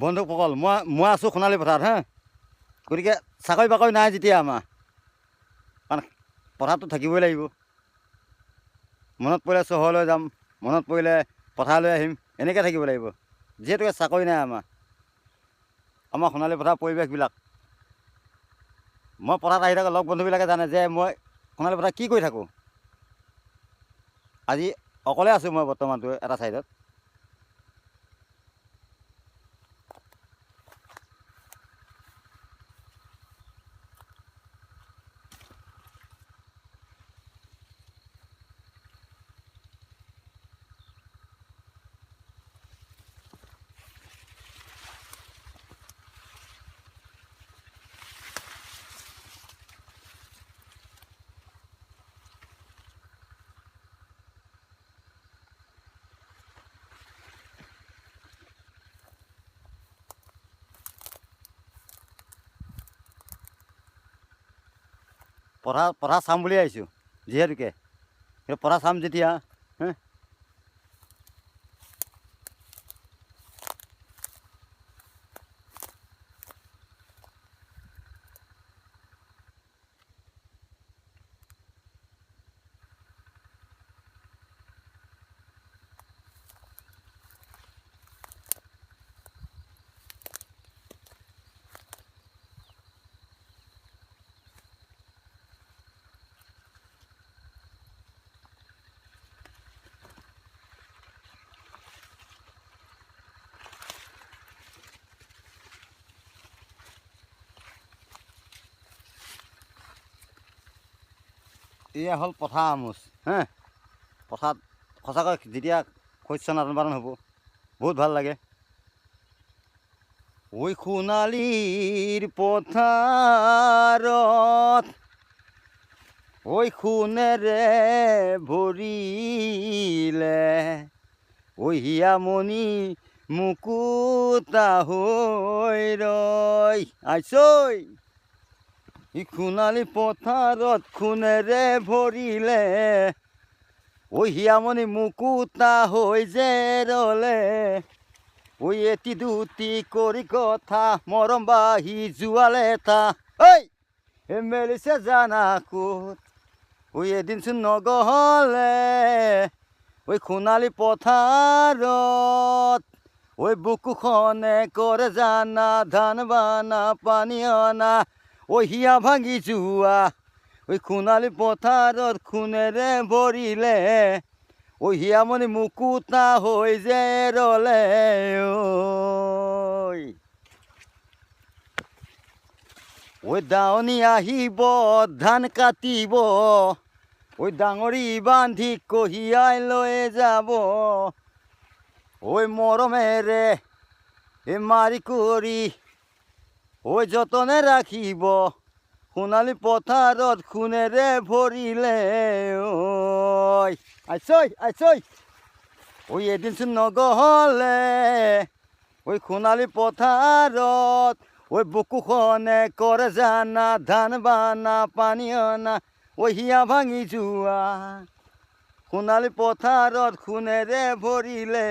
বন্ধুসকল, মই আছোঁ সোণালী পথাৰত হা। গতিকে চাকৰি বাকৰি নাই যেতিয়া আমাৰ, কাৰণ পথাৰতো থাকিবই লাগিব। মনত পৰিলে চহৰলৈ যাম, মনত পৰিলে পথাৰলৈ আহিম, এনেকৈ থাকিব লাগিব। যিহেতুকে চাকৰি নাই আমাৰ সোণালী পথাৰৰ পৰিৱেশবিলাক। মই পথাৰত আহি থাকোঁ, লগ বন্ধুবিলাকে জানে যে মই সোণালী পথাৰত কি কৰি থাকোঁ। আজি অকলে আছোঁ মই বৰ্তমানটো এটা ছাইডত। পথাৰ চাম বুলি আহিছোঁ যিহেতুকে, পথাৰ চাম যেতিয়া এয়া হ'ল পথাৰ আমোচ পথাৰত সঁচাকৈ যেতিয়া শস্য নাটন বাটন হ'ব বহুত ভাল লাগে। ঐ সোণালীৰ পথাৰত ঐ সোণেৰে ভৰিলে, ঐ হিয়ামণি মুকুতা হৈ ৰয় আইছৈ। সোণালী পথাৰত সোণেৰে ভৰিলে, ঐ হিয়ামণি মুকুতা হৈ যে ৰলে, ঐ এটি দুটি কৰি কথা মৰম বাঢ়ি যোৱালে এটা, ঐ মেলিছে জানা ক'ত, ঐ এদিনচোন নগহলে, ঐ সোণালী পথাৰত, ঐ বুকুখনে কৰে জানা ধান বানা পানী অনা, ঐ হিয়া ভাঙি যোৱা, ঐ সোণালী পথাৰত সোণেৰে ভৰিলে, ঐ হিয়ামণি মুকুতা হৈ যে ৰলে, ঐ দাৱনী আহিব ধান কাটিব, ঐ ডাঙৰি বান্ধি কঢ়িয়াই লৈ যাব, ঐ মৰমেৰে মাৰি কৰি ঐ যতনে ৰাখিব, সোণালী পথাৰত সোণেৰে ভৰিলে, আইছৈ আইছৈ। ঐ এদিনচোন নগহলে, ঐ সোণালী পথাৰত, ঐ বুকুখনে কৰে জানা ধান বানা পানী অনা, ঐ হিয়া ভাঙি যোৱা, সোণালী পথাৰত সোণেৰে ভৰিলে।